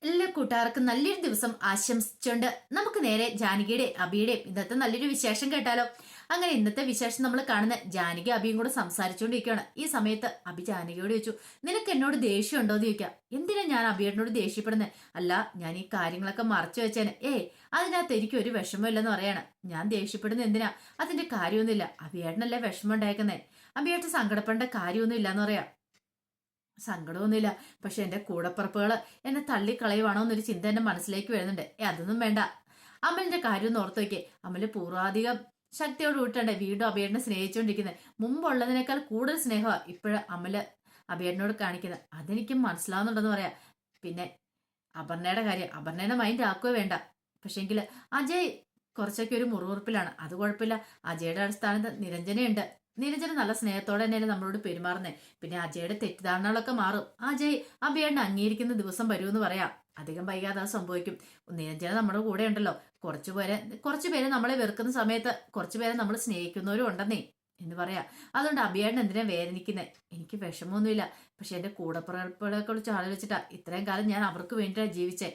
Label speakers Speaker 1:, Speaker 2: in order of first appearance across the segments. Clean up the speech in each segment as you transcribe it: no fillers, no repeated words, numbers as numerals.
Speaker 1: എല്ലാ കൂട്ടുകാർക്കും നല്ലൊരു ദിവസം ആശംസിച്ചുകൊണ്ട് നമുക്ക് നേരെ ജാനകിയുടെയും അബിയുടെയും ഇന്നത്തെ നല്ലൊരു വിശേഷം കേട്ടാലോ. അങ്ങനെ ഇന്നത്തെ വിശേഷം നമ്മൾ കാണുന്ന ജാനകി അബിയും കൂടെ സംസാരിച്ചുകൊണ്ടിരിക്കുകയാണ്. ഈ സമയത്ത് അബി ജാനകിയോട് ചോദിച്ചു, നിനക്ക് എന്നോട് ദേഷ്യം ഉണ്ടോ എന്ന് ചോദിക്കാം. എന്തിനാ ഞാൻ അബിയേട്ടനോട് ദേഷ്യപ്പെടുന്നത്? അല്ല, ഞാൻ ഈ കാര്യങ്ങളൊക്കെ മറച്ചു വെച്ചേനെ. അതിനകത്ത് എനിക്ക് ഒരു വിഷമമില്ലെന്ന് പറയാണ്. ഞാൻ ദേഷ്യപ്പെടുന്നത് എന്തിനാ? അതിന്റെ കാര്യമൊന്നുമില്ല. അബിയേട്ടനല്ലേ വിഷമം ഉണ്ടായേക്കുന്നേ. അബിയേട്ടൻ സങ്കടപ്പെടേണ്ട കാര്യമൊന്നും ഇല്ലാന്ന് പറയാം. സങ്കടമൊന്നുമില്ല, പക്ഷെ എന്റെ കൂടപ്പുറപ്പുകൾ എന്നെ തള്ളിക്കളയുവാണോ എന്നൊരു ചിന്ത എന്റെ മനസ്സിലേക്ക് വരുന്നുണ്ട്. അതൊന്നും വേണ്ട. അമലിന്റെ കാര്യം ഒന്ന് ഓർത്ത് നോക്കിയേ. അമല് പൂർവാധികം ശക്തിയോട് കൂട്ടണ്ടേ വീണ്ടും അഭയേട്ടനെ സ്നേഹിച്ചുകൊണ്ടിരിക്കുന്നത്. മുമ്പുള്ളതിനേക്കാൾ കൂടുതൽ സ്നേഹമാണ് ഇപ്പോഴും അമല് അഭയേട്ടനോട് കാണിക്കുന്നത്. അതെനിക്ക് മനസ്സിലാവുന്നുണ്ടെന്ന് പറയാം. പിന്നെ അപർണയുടെ കാര്യം, അപർണയുടെ മൈൻഡ് ആക്കുകയോ വേണ്ട. പക്ഷെങ്കിൽ അജയ് കുറച്ചൊക്കെ ഒരു മുറിവുറുപ്പിലാണ്. അത് കുഴപ്പമില്ല. അജയുടെ അടിസ്ഥാനത്ത് നിരഞ്ജനയുണ്ട്. നിരഞ്ജന നല്ല സ്നേഹത്തോടെ തന്നെയല്ലേ നമ്മളോട് പെരുമാറുന്നേ. പിന്നെ അജയുടെ തെറ്റിദ്ധാരണകളൊക്കെ മാറും. അജയ് അഭയേട്ടനെ അംഗീകരിക്കുന്ന ദിവസം വരുമെന്ന് പറയാം. അധികം വൈകാതെ അത് സംഭവിക്കും. നിരഞ്ജന നമ്മുടെ കൂടെ ഉണ്ടല്ലോ. കുറച്ചുപേരെ നമ്മളെ വെറുക്കുന്ന സമയത്ത് കുറച്ചുപേരെ നമ്മൾ സ്നേഹിക്കുന്നവരും ഉണ്ടെന്നേ എന്ന് പറയാം. അതുകൊണ്ട് അഭയേട്ടൻ എന്തിനാ വേദനിക്കുന്നത്? എനിക്ക് വിഷമമൊന്നുമില്ല. പക്ഷെ എന്റെ കൂടപ്പിറപ്പുകളെ കുറിച്ച് ആലോചിച്ചിട്ടാ ഇത്രയും കാലം ഞാൻ അവർക്ക് വേണ്ടിയിട്ടാണ് ജീവിച്ചേ.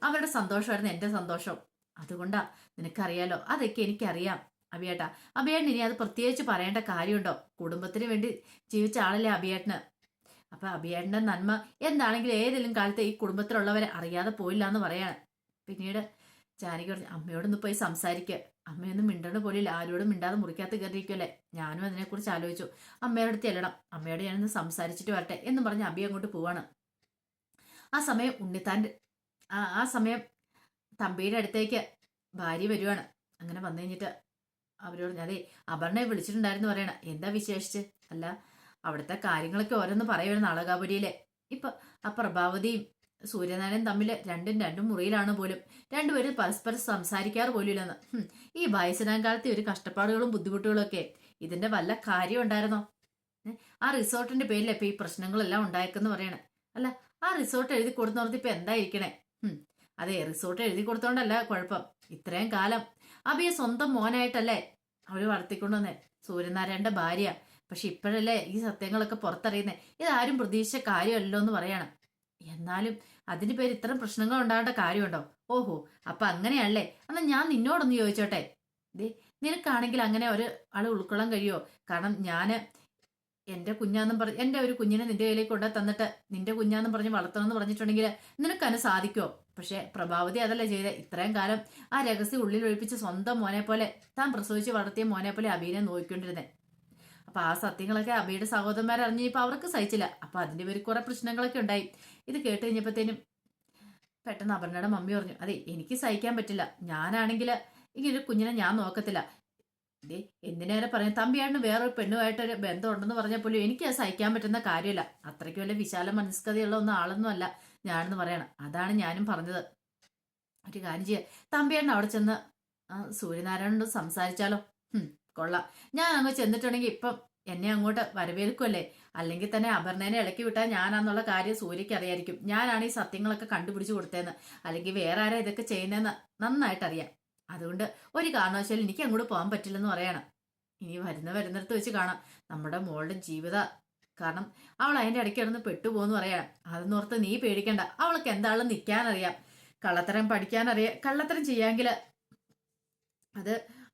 Speaker 1: അവരുടെ സന്തോഷമായിരുന്നു എന്റെ സന്തോഷം. അതുകൊണ്ടാ, നിനക്കറിയാലോ, അതൊക്കെ എനിക്കറിയാം അഭിയേട്ടാ. അഭിയേട്ടൻ ഇനി അത് പ്രത്യേകിച്ച് പറയേണ്ട കാര്യമുണ്ടോ? കുടുംബത്തിന് വേണ്ടി ജീവിച്ച ആളല്ലേ അഭിയേട്ടന്. അപ്പൊ അഭിയേട്ടന്റെ നന്മ എന്താണെങ്കിലും ഏതെങ്കിലും കാലത്ത് ഈ കുടുംബത്തിലുള്ളവരെ അറിയാതെ പോയില്ല എന്ന് പറയാണ്. പിന്നീട് ജാനകി പറഞ്ഞു, അമ്മയോടൊന്ന് പോയി സംസാരിക്കുക. അമ്മയൊന്നും മിണ്ടണ പോലില്ല. ആരോടും മിണ്ടാതെ മുറിക്കകത്ത് കയറിയിരിക്കുമല്ലേ. ഞാനും അതിനെക്കുറിച്ച് ആലോചിച്ചു. അമ്മയുടെ അടുത്ത് ചെല്ലണം. അമ്മയോട് ഞാനൊന്ന് സംസാരിച്ചിട്ട് വരട്ടെ എന്നും പറഞ്ഞ് അഭി അങ്ങോട്ട് പോവാണ്. ആ സമയം ഉണ്ണിത്താൻ്റെ ആ സമയം തമ്പിയുടെ അടുത്തേക്ക് ഭാര്യ വരുവാണ്. അങ്ങനെ വന്നു കഴിഞ്ഞിട്ട് അവരോട്, അതെ അപർണയെ വിളിച്ചിട്ടുണ്ടായിരുന്നു പറയണ. എന്താ വിശേഷിച്ച്? അല്ല, അവിടുത്തെ കാര്യങ്ങളൊക്കെ ഓരോന്ന് പറയുമായിരുന്നു അളകാപുരിയിലെ. ഇപ്പൊ ആ പ്രഭാവതിയും സൂര്യനാരായണൻ തമ്മിൽ രണ്ടും മുറിയിലാണ് പോലും. രണ്ടുപേരും പരസ്പരം സംസാരിക്കാറ് പോലും ഇല്ലെന്ന്. ഈ വയസ്സനാം കാലത്തെ ഒരു കഷ്ടപ്പാടുകളും ബുദ്ധിമുട്ടുകളും ഒക്കെ ഇതിന്റെ വല്ല കാര്യം ഉണ്ടായിരുന്നോ? ആ റിസോർട്ടിന്റെ പേരിൽ ഇപ്പൊ ഈ പ്രശ്നങ്ങളെല്ലാം ഉണ്ടായേക്കെന്ന് പറയണേ. അല്ല, ആ റിസോർട്ട് എഴുതി കൊടുത്തോർത്ത് ഇപ്പൊ എന്തായിരിക്കണേ? അതെ, റിസോർട്ട് എഴുതി കൊടുത്തോണ്ടല്ല കുഴപ്പം. ഇത്രയും കാലം അബിയെ സ്വന്തം മോനായിട്ടല്ലേ അവര് വളർത്തിക്കൊണ്ടുവന്നേ, സൂര്യനാരായണന്റെ ഭാര്യ. പക്ഷെ ഇപ്പോഴല്ലേ ഈ സത്യങ്ങളൊക്കെ പുറത്തറിയുന്നേ. ഇതാരും പ്രതീക്ഷിച്ച കാര്യമല്ലോ എന്ന് പറയാണ്. എന്നാലും അതിന് പേര് ഇത്തരം പ്രശ്നങ്ങൾ ഉണ്ടാകേണ്ട കാര്യമുണ്ടോ? ഓഹോ, അപ്പൊ അങ്ങനെയല്ലേ? എന്നാൽ ഞാൻ നിന്നോടൊന്ന് ചോദിച്ചോട്ടെ. നിനക്കാണെങ്കിൽ അങ്ങനെ ഒരു ആള് ഉൾക്കൊള്ളാൻ കഴിയുമോ? കാരണം ഞാന് എന്റെ കുഞ്ഞാന്നും പറഞ്ഞ് എന്റെ ഒരു കുഞ്ഞിനെ നിന്റെ കയ്യിലേക്ക് കൊണ്ടു തന്നിട്ട് നിന്റെ കുഞ്ഞാന്നും പറഞ്ഞ് വളർത്തണമെന്ന് പറഞ്ഞിട്ടുണ്ടെങ്കിൽ നിനക്കതിന് സാധിക്കുമോ? പക്ഷെ പ്രഭാവതി അതല്ലേ ചെയ്തേ. ഇത്രയും കാലം ആ രഹസ്യം ഉള്ളിൽ ഒഴിപ്പിച്ച് സ്വന്തം മോനെ പോലെ, താൻ പ്രസവിച്ച് വളർത്തിയ മോനെ പോലെ അബീനെ നോക്കിക്കൊണ്ടിരുന്നേ. അപ്പൊ ആ സത്യങ്ങളൊക്കെ അബിയുടെ സഹോദരന്മാർ അറിഞ്ഞപ്പോ അവർക്ക് സഹിച്ചില്ല. അപ്പൊ അതിന്റെ പേര് കുറെ പ്രശ്നങ്ങളൊക്കെ ഉണ്ടായി. ഇത് കേട്ട് കഴിഞ്ഞപ്പോഴത്തേനും പെട്ടെന്ന് അപർണയുടെ മമ്മി പറഞ്ഞു, അതെ എനിക്ക് സഹിക്കാൻ പറ്റില്ല. ഞാനാണെങ്കിൽ ഇങ്ങനൊരു കുഞ്ഞിനെ ഞാൻ നോക്കത്തില്ല. എന്തിനേറെ പറയാം, തമ്പിയായിട്ട് വേറൊരു പെണ്ണുമായിട്ടൊരു ബന്ധം ഉണ്ടെന്ന് പറഞ്ഞപ്പോലും എനിക്ക് അത് സഹിക്കാൻ പറ്റുന്ന കാര്യമല്ല. അത്രയ്ക്ക് വല്ല വിശാല മനസ്കതയുള്ള ഒന്നും ആളൊന്നും അല്ല ഞാനെന്ന് പറയണം. അതാണ് ഞാനും പറഞ്ഞത്. ഒരു കാര്യം ചെയ്യാം, തമ്പിയായിട്ട് അവിടെ ചെന്ന് സൂര്യനാരായണനോട് സംസാരിച്ചാലോ? കൊള്ളാം. ഞാൻ അങ്ങ് ചെന്നിട്ടുണ്ടെങ്കിൽ ഇപ്പം എന്നെ അങ്ങോട്ട് വരവേൽക്കുമല്ലേ. അല്ലെങ്കിൽ തന്നെ അപർണേനെ ഇളക്കി വിട്ടാൽ ഞാനാന്നുള്ള കാര്യം സൂര്യക്ക് അറിയായിരിക്കും. ഞാനാണ് ഈ സത്യങ്ങളൊക്കെ കണ്ടുപിടിച്ചു കൊടുത്തതെന്ന്, അല്ലെങ്കിൽ വേറെ ആരാ ഇതൊക്കെ ചെയ്യുന്നതെന്ന് നന്നായിട്ടറിയാം. അതുകൊണ്ട് ഒരു കാരണവശാലും എനിക്ക് അങ്ങോട്ട് പോകാൻ പറ്റില്ലെന്ന് പറയണം. ഇനി വരുന്നിടത്ത് വെച്ച് കാണാം നമ്മുടെ മോളുടെ ജീവിത. കാരണം അവൾ അതിന്റെ ഇടയ്ക്ക് കിടന്ന് പെട്ടുപോകുന്നു പറയണം. അതെന്നോർത്ത് നീ പേടിക്കണ്ട. അവൾക്ക് എന്താണെന്ന് നിൽക്കാനറിയാം, കള്ളത്തരം പഠിക്കാനറിയാം. കള്ളത്തരം ചെയ്യാമെങ്കിൽ അത്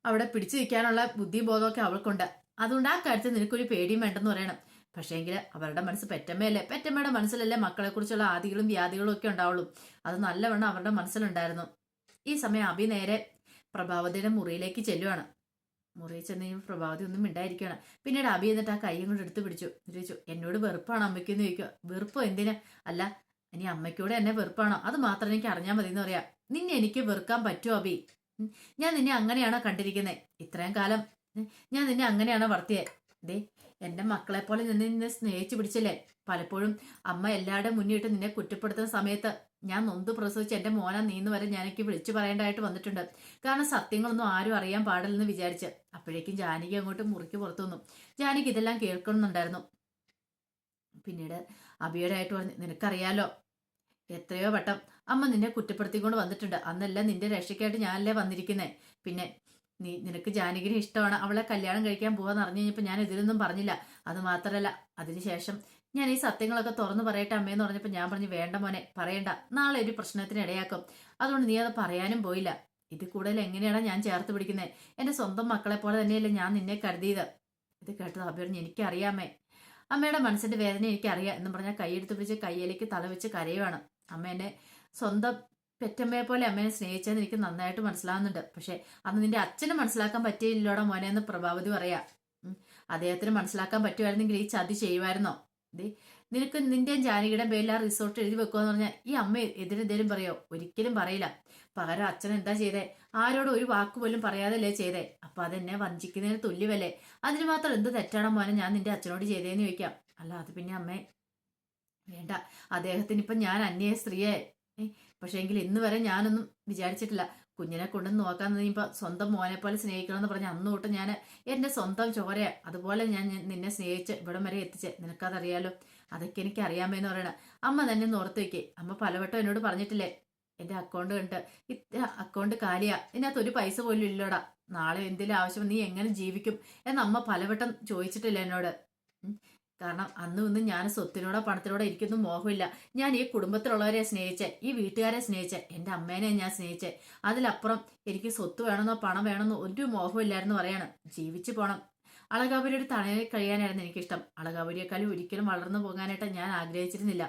Speaker 1: അവിടെ പിടിച്ചു നിൽക്കാനുള്ള ബുദ്ധിയും ബോധമൊക്കെ അവൾക്കുണ്ട്. അതുകൊണ്ട് ആ കാര്യത്തിൽ നിനക്കൊരു പേടിയും വേണ്ടെന്ന് പറയണം. പക്ഷേങ്കിൽ അവരുടെ മനസ്സ് പെറ്റമ്മയല്ലേ. പെറ്റമ്മയുടെ മനസ്സിലല്ലേ മക്കളെ കുറിച്ചുള്ള ആദികളും വ്യാധികളും ഒക്കെ ഉണ്ടാവുള്ളൂ. അത് നല്ലവണ്ണം അവരുടെ മനസ്സിലുണ്ടായിരുന്നു. ഈ സമയം അഭി നേരെ പ്രഭാവതിയുടെ മുറിയിലേക്ക് ചെല്ലുവാണ്. മുറിയിൽ ചെന്ന് കഴിയുമ്പോൾ പ്രഭാവതി ഒന്നും മിണ്ടായിരിക്കുകയാണ്. പിന്നീട് അഭി എന്നിട്ട് ആ കൈയും കൊണ്ട് എടുത്ത് ചോദിച്ചു, എന്നോട് വെറുപ്പാണോ അമ്മയ്ക്കെന്ന് ചോദിക്കുക. വെറുപ്പോ എന്തിനാ? അല്ല, ഇനി അമ്മയ്ക്കൂടെ എന്നെ വെറുപ്പാണോ? അത് മാത്രം എനിക്ക് അറിഞ്ഞാൽ മതി എന്ന് പറയാം. നിന്നെ എനിക്ക് വെറുക്കാൻ പറ്റുമോ അഭി? ഞാൻ നിന്നെ അങ്ങനെയാണോ കണ്ടിരിക്കുന്നത്? ഇത്രയും കാലം ഞാൻ നിന്നെ അങ്ങനെയാണോ വളർത്തിയത്? എന്റെ മക്കളെ പോലെ നിന്നെ സ്നേഹിച്ചു പിടിച്ചില്ലേ. പലപ്പോഴും അമ്മ എല്ലാവരുടെയും മുന്നിട്ട് നിന്നെ കുറ്റപ്പെടുത്തുന്ന സമയത്ത് ഞാൻ നൊന്ത് പ്രസവിച്ച് എന്റെ മോനെ നീന്ന് വരെ ഞാനെനിക്ക് വിളിച്ചു പറയേണ്ടതായിട്ട് വന്നിട്ടുണ്ട്. കാരണം സത്യങ്ങളൊന്നും ആരും അറിയാൻ പാടില്ലെന്ന് വിചാരിച്ച്. അപ്പോഴേക്കും ജാനകി അങ്ങോട്ട് മുറിക്ക് പുറത്തു വന്നു. ജാനകി ഇതെല്ലാം കേൾക്കണമെന്നുണ്ടായിരുന്നു. പിന്നീട് അബിയുടെ ആയിട്ട് പറഞ്ഞു, നിനക്കറിയാലോ എത്രയോ വട്ടം അമ്മ നിന്നെ കുറ്റപ്പെടുത്തിക്കൊണ്ട് വന്നിട്ടുണ്ട്. അന്നെല്ലാം നിന്റെ രക്ഷയ്ക്കായിട്ട് ഞാനല്ലേ വന്നിരിക്കുന്നേ. പിന്നെ നിനക്ക് ജാനകിനെ ഇഷ്ടമാണ്, അവളെ കല്യാണം കഴിക്കാൻ പോവാന്ന് അറിഞ്ഞു കഴിഞ്ഞപ്പോൾ ഞാൻ ഇതിലൊന്നും പറഞ്ഞില്ല. അത് മാത്രമല്ല, അതിനുശേഷം ഞാൻ ഈ സത്യങ്ങളൊക്കെ തുറന്നു പറയട്ടെ അമ്മയെന്ന് പറഞ്ഞപ്പോൾ ഞാൻ പറഞ്ഞു വേണ്ട മോനെ പറയണ്ട, നാളെ ഒരു പ്രശ്നത്തിന് ഇടയാക്കും, അതുകൊണ്ട് നീ അത് പറയാനും പോയില്ല. ഇത് കൂടുതൽ എങ്ങനെയാണ് ഞാൻ ചേർത്ത് പിടിക്കുന്നത്? എന്റെ സ്വന്തം മക്കളെ പോലെ തന്നെയല്ലേ ഞാൻ നിന്നെ കരുതിയത്. ഇത് കേട്ടത് അഭി പറഞ്ഞു എനിക്കറിയാമേ, അമ്മയുടെ മനസ്സിന്റെ വേദന എനിക്കറിയാം എന്ന് പറഞ്ഞാൽ കൈയെടുത്ത് പിടിച്ച് കയ്യിലേക്ക് തലവെച്ച് കരയുവാണ്. അമ്മ എന്നെ സ്വന്തം പെറ്റമ്മയെ പോലെ അമ്മയെ സ്നേഹിച്ചതെന്ന് എനിക്ക് നന്നായിട്ട് മനസ്സിലാവുന്നുണ്ട്. പക്ഷെ അന്ന് നിന്റെ അച്ഛന് മനസ്സിലാക്കാൻ പറ്റിയില്ലോടാ മോനെ എന്ന് പ്രഭാവതി പറയാ. അദ്ദേഹത്തിന് മനസ്സിലാക്കാൻ പറ്റുമായിരുന്നെങ്കിൽ ഈ ചതി ചെയ്യുമായിരുന്നോ? നിനക്ക് നിന്റെയും ജാനകിയുടെ പേരിൽ ആ റിസോർട്ട് എഴുതി വെക്കുമെന്ന് പറഞ്ഞാൽ ഈ അമ്മ എതിരെന്തേലും പറയോ? ഒരിക്കലും പറയില്ല. പകരം അച്ഛൻ എന്താ ചെയ്തേ? ആരോടും ഒരു വാക്ക് പോലും പറയാതല്ലേ ചെയ്തേ? അപ്പൊ അതെന്നെ വഞ്ചിക്കുന്നതിന് തുല്യമല്ലേ? അതിന് മാത്രം എന്ത് തെറ്റാണോ മോനെ ഞാൻ നിന്റെ അച്ഛനോട് ചെയ്തേന്ന് ചോദിക്കാം. അല്ല അത് പിന്നെ അമ്മേ വേണ്ട, അദ്ദേഹത്തിന് ഇപ്പൊ ഞാൻ അന്യ സ്ത്രീയെ. പക്ഷെ എങ്കിൽ ഇന്ന് വരെ ഞാനൊന്നും വിചാരിച്ചിട്ടില്ല കുഞ്ഞിനെ കൊണ്ടൊന്ന് നോക്കാൻ നീയിപ്പോ സ്വന്തം മോനെ പോലെ സ്നേഹിക്കണമെന്ന് പറഞ്ഞ അന്ന് തൊട്ട് ഞാൻ എന്റെ സ്വന്തം ചോരയെ അതുപോലെ ഞാൻ നിന്നെ സ്നേഹിച്ച് ഇവിടം വരെ എത്തിച്ച് നിനക്കതറിയാലോ. അതൊക്കെ എനിക്ക് അറിയാമെന്ന് പറയണ അമ്മ തന്നെ ഒന്ന് ഓർത്ത് വെക്കേ. അമ്മ പലവട്ടം എന്നോട് പറഞ്ഞിട്ടില്ലേ എന്റെ അക്കൗണ്ട് കണ്ട് അക്കൗണ്ട് കാലിയാ, ഇതിനകത്ത് ഒരു പൈസ പോലും ഇല്ലോടാ, നാളെ എന്തെങ്കിലും ആവശ്യം നീ എങ്ങനെ ജീവിക്കും എന്ന് അമ്മ പലവട്ടം ചോദിച്ചിട്ടില്ല എന്നോട്. കാരണം അന്നും ഇന്നും ഞാൻ സ്വത്തിനോടോ പണത്തിനോടോ എനിക്കൊന്നും മോഹമില്ല. ഞാൻ ഈ കുടുംബത്തിലുള്ളവരെ സ്നേഹിച്ചേ, ഈ വീട്ടുകാരെ സ്നേഹിച്ചേ, എൻ്റെ അമ്മേനെ ഞാൻ സ്നേഹിച്ചേ. അതിലപ്പുറം എനിക്ക് സ്വത്ത് വേണമെന്നോ പണം വേണമെന്നോ ഒരു മോഹമില്ലായിരുന്നു പറയാണ്. ജീവിച്ചു പോണം, അളകാപുരിയുടെ തണലിൽ കഴിയാനായിരുന്നു എനിക്കിഷ്ടം. അളകാപുരിയെക്കാളും ഒരിക്കലും വളർന്നു പോകാനായിട്ട് ഞാൻ ആഗ്രഹിച്ചിരുന്നില്ല.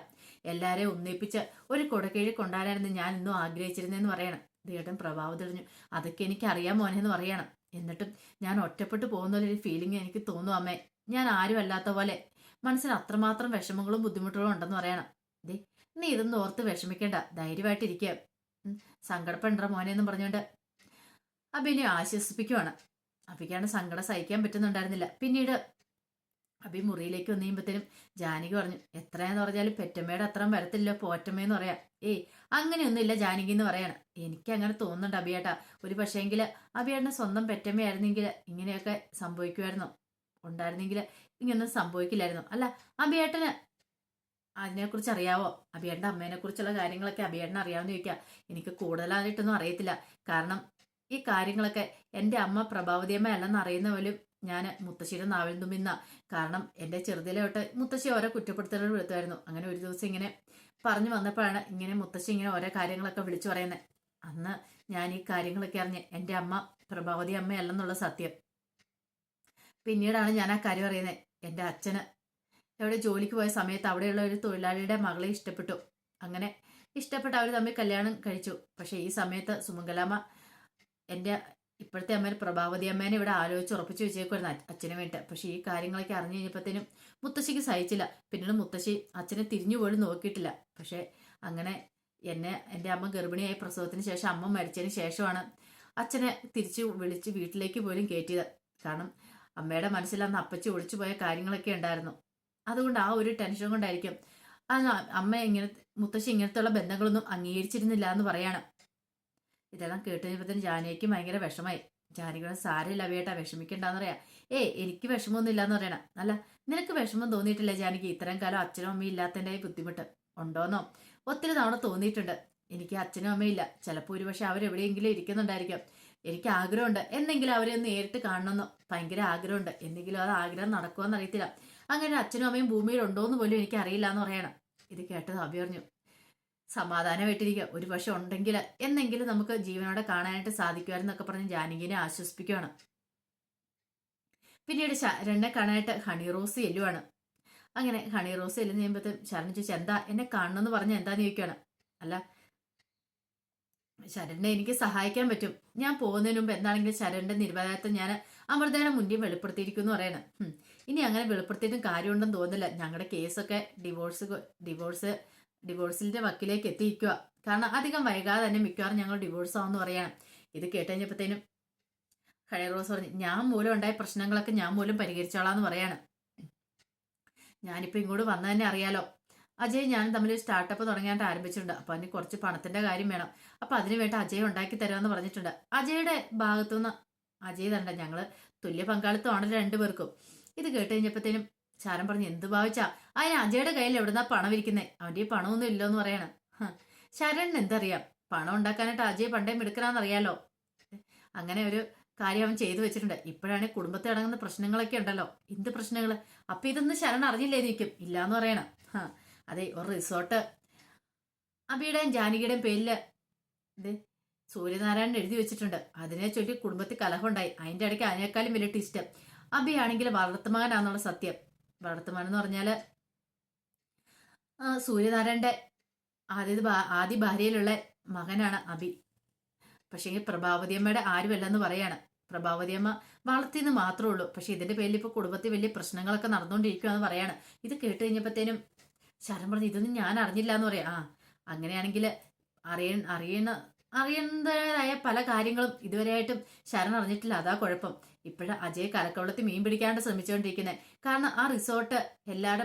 Speaker 1: എല്ലാവരെയും ഒന്നിപ്പിച്ച് ഒരു കൊടക്കീഴിൽ കൊണ്ടാനായിരുന്നു ഞാൻ ഇന്നും ആഗ്രഹിച്ചിരുന്നതെന്ന് പറയണം. ദേട്ടൻ പ്രഭാവം തെളിഞ്ഞു. അതൊക്കെ എനിക്ക് അറിയാൻ മോനെന്ന് പറയണം. എന്നിട്ടും ഞാൻ ഒറ്റപ്പെട്ടു പോകുന്ന ഒരു ഫീലിംഗ് എനിക്ക് തോന്നും അമ്മേ. ഞാൻ ആരും അല്ലാത്ത പോലെ മനസ്സിന് അത്രമാത്രം വിഷമങ്ങളും ബുദ്ധിമുട്ടുകളും ഉണ്ടെന്ന് പറയണം. ദേ നീ ഇതൊന്നും ഓർത്ത് വിഷമിക്കേണ്ട, ധൈര്യമായിട്ടിരിക്കുക, സങ്കടപ്പെടണ്ട മോനെ എന്നും പറഞ്ഞുകൊണ്ട് അഭിനെ ആശ്വസിപ്പിക്കുവാണ്. അഭിക്കാണ് സങ്കടം സഹിക്കാൻ പറ്റുന്നുണ്ടായിരുന്നില്ല. പിന്നീട് അഭി മുറിയിലേക്ക് വന്നു കഴിയുമ്പോഴത്തേനും ജാനകി പറഞ്ഞു എത്രയെന്ന് പറഞ്ഞാലും പെറ്റമ്മയുടെ അത്രയും വരത്തില്ലോ പോറ്റമ്മയെന്ന് പറയാം. ഏയ് അങ്ങനെയൊന്നുമില്ല ജാനകി എന്ന് പറയാണ്. എനിക്ക് അങ്ങനെ തോന്നുന്നുണ്ട് അഭിയേട്ടാ. ഒരു പക്ഷേങ്കിൽ അഭിയേട്ടന് സ്വന്തം പെറ്റമ്മയായിരുന്നെങ്കിൽ ഇങ്ങനെയൊക്കെ സംഭവിക്കുമായിരുന്നോ? ഉണ്ടായിരുന്നെങ്കിൽ ഇങ്ങനൊന്നും സംഭവിക്കില്ലായിരുന്നു. അല്ല അഭിയേട്ടന് അതിനെക്കുറിച്ച് അറിയാവോ? അഭിയേട്ടൻ്റെ അമ്മേനെ കുറിച്ചുള്ള കാര്യങ്ങളൊക്കെ അഭിയേട്ടന് അറിയാമെന്ന് ചോദിക്കാം. എനിക്ക് കൂടുതലായിട്ടൊന്നും അറിയത്തില്ല. കാരണം ഈ കാര്യങ്ങളൊക്കെ എൻ്റെ അമ്മ പ്രഭാവതിയമ്മ അല്ലെന്ന് അറിയുന്ന പോലും ഞാൻ മുത്തശ്ശിയുടെ നാവിൽ തുമ്പിന്ന. കാരണം എൻ്റെ ചെറുതിലെ തൊട്ട് മുത്തശ്ശി ഓരോ കുറ്റപ്പെടുത്തലുകൾ വിടുത്തായിരുന്നു. അങ്ങനെ ഒരു ദിവസം ഇങ്ങനെ പറഞ്ഞു വന്നപ്പോഴാണ് ഇങ്ങനെ മുത്തശ്ശി ഇങ്ങനെ ഓരോ കാര്യങ്ങളൊക്കെ വിളിച്ചു പറയുന്നത്. അന്ന് ഞാൻ ഈ കാര്യങ്ങളൊക്കെ അറിഞ്ഞ് എൻ്റെ അമ്മ പ്രഭാവതി അമ്മയല്ലെന്നുള്ള സത്യം. പിന്നീടാണ് ഞാൻ ആ കാര്യം അറിയുന്നത്. എൻ്റെ അച്ഛന് എവിടെ ജോലിക്ക് പോയ സമയത്ത് അവിടെയുള്ള ഒരു തൊഴിലാളിയുടെ മകളെ ഇഷ്ടപ്പെട്ടു. അങ്ങനെ ഇഷ്ടപ്പെട്ട് അവർ തമ്മിൽ കല്യാണം കഴിച്ചു. പക്ഷേ ഈ സമയത്ത് സുമംഗലാമ്മ എൻ്റെ ഇപ്പോഴത്തെ അമ്മേനെ പ്രഭാവതി അമ്മേനെ ഇവിടെ ആലോചിച്ച് ഉറപ്പിച്ച് വെച്ചേക്കുമായിരുന്നു അച്ഛന് വേണ്ടി. പക്ഷേ ഈ കാര്യങ്ങളൊക്കെ അറിഞ്ഞു കഴിഞ്ഞപ്പോഴത്തേനും മുത്തശ്ശിക്ക് സഹിച്ചില്ല. പിന്നീട് മുത്തശ്ശി അച്ഛനെ തിരിഞ്ഞു പോലും നോക്കിയിട്ടില്ല. പക്ഷേ അങ്ങനെ എൻ്റെ അമ്മ ഗർഭിണിയായി പ്രസവത്തിന് ശേഷം അമ്മ മരിച്ചതിന് ശേഷമാണ് അച്ഛനെ തിരിച്ചു വിളിച്ച് വീട്ടിലേക്ക് പോലും കയറ്റിയത്. കാരണം അമ്മയുടെ മനസ്സിൽ അന്ന് അപ്പച്ചി ഒളിച്ചു പോയ കാര്യങ്ങളൊക്കെ ഉണ്ടായിരുന്നു. അതുകൊണ്ട് ആ ഒരു ടെൻഷൻ കൊണ്ടായിരിക്കും അമ്മ മുത്തശ്ശി ഇങ്ങനത്തെയുള്ള ബന്ധങ്ങളൊന്നും അംഗീകരിച്ചിരുന്നില്ല എന്ന് പറയാണ്. ഇതെല്ലാം കേട്ട് കഴിഞ്ഞപ്പോഴത്തേന് ജാനകിക്ക് ഭയങ്കര വിഷമായി. ജാനകിയുടെ സാരമില്ല അഭിയേട്ടാ, വിഷമിക്കണ്ടെന്ന് പറയാം. എനിക്ക് വിഷമമൊന്നും ഇല്ലാന്ന് പറയണം. അല്ല നിനക്ക് വിഷമം തോന്നിയിട്ടില്ല ജാനകി? ഇത്രയും കാലം അച്ഛനും അമ്മയും ഇല്ലാത്തതിൻ്റെ ബുദ്ധിമുട്ട് ഉണ്ടോന്നോ? ഒത്തിരി തവണ തോന്നിയിട്ടുണ്ട്. എനിക്ക് അച്ഛനും അമ്മയില്ല. ചിലപ്പോൾ ഒരുപക്ഷെ അവരെവിടെയെങ്കിലും ഇരിക്കുന്നുണ്ടായിരിക്കും. എനിക്ക് ആഗ്രഹമുണ്ട് എന്നെങ്കിലും അവരെ ഒന്ന് നേരിട്ട് കാണണമെന്ന് ഭയങ്കര ആഗ്രഹമുണ്ട്. എന്തെങ്കിലും അത് ആഗ്രഹം നടക്കുമെന്ന് അറിയത്തില്ല. അങ്ങനെ അച്ഛനും അമ്മയും ഭൂമിയിൽ ഉണ്ടോയെന്ന് പോലും എനിക്ക് അറിയില്ല എന്ന് പറയണം. ഇത് കേട്ടത് അഭി പറഞ്ഞു സമാധാനമായിട്ടിരിക്കുക, ഒരു പക്ഷെ ഉണ്ടെങ്കിൽ എന്നെങ്കിലും നമുക്ക് ജീവനോടെ കാണാനായിട്ട് സാധിക്കുമായിരുന്നൊക്കെ പറഞ്ഞ് ജാനകിനെ ആശ്വസിപ്പിക്കുകയാണ്. പിന്നീട് ശരണ്യെ കാണാനായിട്ട് ഹണി റോസ് ചെല്ലുവാണ്. അങ്ങനെ ഹണി റോസ് ചെല്ലുന്ന കഴിയുമ്പോഴത്തേക്കും ശരൺ ചോദിച്ചു എന്താ എന്നെ കാണണമെന്ന് പറഞ്ഞാൽ എന്താന്ന് ചോദിക്കുകയാണ്. അല്ല ശരണ്യെ എനിക്ക് സഹായിക്കാൻ പറ്റും. ഞാൻ പോകുന്നതിന് മുമ്പ് എന്താണെങ്കിലും ശരണ്ന്റെ നിരപരാധിത്വം ഞാൻ അമൃതയുടെ മുന്നിൽ വെളിപ്പെടുത്തിയിരിക്കുന്നു പറയണം. ഇനി അങ്ങനെ വെളിപ്പെടുത്തിയിട്ടും കാര്യമുണ്ടെന്ന് തോന്നുന്നില്ല. ഞങ്ങളുടെ കേസൊക്കെ ഡിവോഴ്സിന്റെ വക്കിലേക്ക് എത്തിയിരിക്കുക. കാരണം അധികം വൈകാതെ തന്നെ മിക്കവാറും ഞങ്ങൾ ഡിവോഴ്സ് ആവുമെന്ന് പറയാണ്. ഇത് കേട്ടുകഴിഞ്ഞപ്പോഴത്തേനും ഹണി റോസ് പറഞ്ഞു ഞാൻ മൂലം ഉണ്ടായ പ്രശ്നങ്ങളൊക്കെ ഞാൻ മൂലം പരിഹരിച്ചോളാന്ന് പറയാണ്. ഞാനിപ്പോൾ ഇങ്ങോട്ട് വന്നു തന്നെ അറിയാലോ, അജയ് ഞാൻ തമ്മിൽ സ്റ്റാർട്ടപ്പ് തുടങ്ങാനായിട്ട് ആരംഭിച്ചിട്ടുണ്ട്. അപ്പോൾ അതിന് കുറച്ച് പണത്തിന്റെ കാര്യം വേണം. അപ്പോൾ അതിന് വേണ്ടി അജയ് ഉണ്ടാക്കി തരാമെന്ന് പറഞ്ഞിട്ടുണ്ട്. അജയുടെ ഭാഗത്തുനിന്ന് അജയ് തരണ്ട, ഞങ്ങൾ തുല്യ പങ്കാളിത്തമാണ് രണ്ടുപേർക്കും. ഇത് കേട്ട് കഴിഞ്ഞപ്പോഴത്തേനും ശാരൻ പറഞ്ഞു എന്ത് ഭാവിച്ചാ അതിന് അജയുടെ കയ്യിൽ എവിടുന്നാ പണം ഇരിക്കുന്നത്? അവൻ്റെ ഈ പണമൊന്നും ഇല്ലെന്ന് പറയണം. ശരണിന് എന്തറിയാം, പണം ഉണ്ടാക്കാനായിട്ട് അജയ് പണ്ടേ മിടുക്കനാന്നറിയാലോ. അങ്ങനെ ഒരു കാര്യം അവൻ ചെയ്തു വെച്ചിട്ടുണ്ട്. ഇപ്പോഴാണെങ്കിൽ കുടുംബത്തിൽ അടങ്ങുന്ന പ്രശ്നങ്ങളൊക്കെ ഉണ്ടല്ലോ. എന്ത് പ്രശ്നങ്ങൾ? അപ്പൊ ഇതൊന്നും ശരൺ അറിഞ്ഞില്ലേ നിൽക്കും? ഇല്ലാന്ന് പറയണം. അതെ, ഒരു റിസോർട്ട് അബിയുടെയും ജാനകിയുടെയും പേരില് ഇത് സൂര്യനാരായണൻ എഴുതി വെച്ചിട്ടുണ്ട്. അതിനെ ചൊല്ലി കുടുംബത്തിൽ കലഹമുണ്ടായി. അതിന്റെ ഇടയ്ക്ക് അതിനേക്കാളും വലിയ ട്വിസ്റ്റ്, അബിയാണെങ്കിൽ വളർത്തുമകനാന്നുള്ള സത്യം. വളർത്തുമകൻ എന്ന് പറഞ്ഞാല് സൂര്യനാരായണന്റെ ആദ്യ ഭാര്യയിലുള്ള മകനാണ് അബി. പക്ഷേ പ്രഭാവതിയമ്മയുടെ ആരുമല്ലെന്ന് പറയാണ്. പ്രഭാവതിയമ്മ വളർത്തിയെന്ന് മാത്രമേ ഉള്ളൂ. പക്ഷെ ഇതിന്റെ പേരിൽ ഇപ്പൊ കുടുംബത്തിൽ വലിയ പ്രശ്നങ്ങളൊക്കെ നടന്നുകൊണ്ടിരിക്കുകയെന്ന് പറയാണ്. ഇത് കേട്ട് കഴിഞ്ഞപ്പോഴത്തേനും ശരൺ പറഞ്ഞു, ഇതൊന്നും ഞാൻ അറിഞ്ഞില്ല എന്ന് പറയാം. അങ്ങനെയാണെങ്കിൽ അറിയേണ്ടതായ പല കാര്യങ്ങളും ഇതുവരെയായിട്ടും ശരൺ അറിഞ്ഞിട്ടില്ല. അതാ കുഴപ്പം. ഇപ്പോഴും അജയ് കലക്കവളത്തിൽ മീൻ പിടിക്കാണ്ട് ശ്രമിച്ചുകൊണ്ടിരിക്കുന്നത്. കാരണം ആ റിസോർട്ട്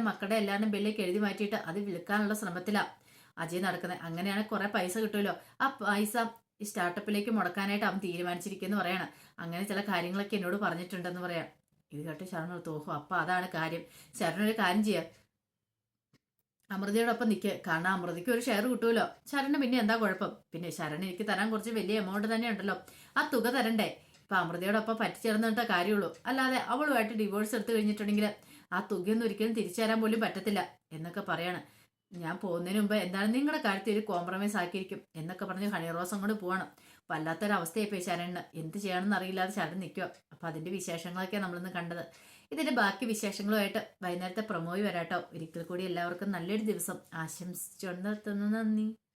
Speaker 1: മക്കളുടെ എല്ലാവരുടെയും ബില്ലേക്ക് എഴുതി മാറ്റിയിട്ട് അത് വിൽക്കാനുള്ള ശ്രമത്തിലാണ് അജയ് നടക്കുന്നത്. അങ്ങനെയാണ് കുറെ പൈസ കിട്ടുമല്ലോ. ആ പൈസ ഈ സ്റ്റാർട്ടപ്പിലേക്ക് മുടക്കാനായിട്ട് അവൻ തീരുമാനിച്ചിരിക്കുന്നു പറയാണ്. അങ്ങനെ ചില കാര്യങ്ങളൊക്കെ എന്നോട് പറഞ്ഞിട്ടുണ്ടെന്ന് പറയാം. ഇത് കേട്ട് ശരൺ തോഹോ, അപ്പൊ അതാണ് കാര്യം. ശരൺ ഒരു കാര്യം ചെയ്യാം, അമൃതയോടൊപ്പം നിൽക്കുക. കാരണം അമൃതയ്ക്ക് ഒരു ഷെയർ കിട്ടുമല്ലോ. ശരണ് പിന്നെ എന്താ കുഴപ്പം? പിന്നെ ശരൺ എനിക്ക് തരാൻ കുറച്ച് വലിയ എമൗണ്ട് തന്നെ ഉണ്ടല്ലോ, ആ തുക തരണ്ടേ? ഇപ്പൊ അമൃതയോടൊപ്പം പറ്റിച്ചേർന്നിട്ട കാര്യമുള്ളൂ. അല്ലാതെ അവളുമായിട്ട് ഡിവോഴ്സ് എടുത്തു കഴിഞ്ഞിട്ടുണ്ടെങ്കിൽ ആ തുകയൊന്നും ഒരിക്കലും തിരിച്ചു തരാൻ പോലും പറ്റത്തില്ല എന്നൊക്കെ പറയാണ്. ഞാൻ പോകുന്നതിന് മുമ്പ് എന്താണ് നിങ്ങളുടെ കാര്യത്തിൽ ഒരു കോംപ്രമൈസ് ആക്കിയിരിക്കും എന്നൊക്കെ പറഞ്ഞ് ഹണിറോസ് അങ്ങോട്ട് പോവാണ്. വല്ലാത്തൊരവസ്ഥയായിപ്പോയി ശരണിന്. എന്ത് ചെയ്യണമെന്ന് അറിയില്ലാതെ ശരൺ നിൽക്കുക. അപ്പൊ അതിന്റെ വിശേഷങ്ങളൊക്കെയാണ് നമ്മളിന്ന് കണ്ടത്. ഇതിന്റെ ബാക്കി വിശേഷങ്ങളുമായിട്ട് വൈകുന്നേരത്തെ പ്രൊമോയി വരാട്ടോ. ഒരിക്കൽ കൂടി എല്ലാവർക്കും നല്ലൊരു ദിവസം ആശംസിച്ചുകൊണ്ട് നിർത്തുന്നു. നന്ദി.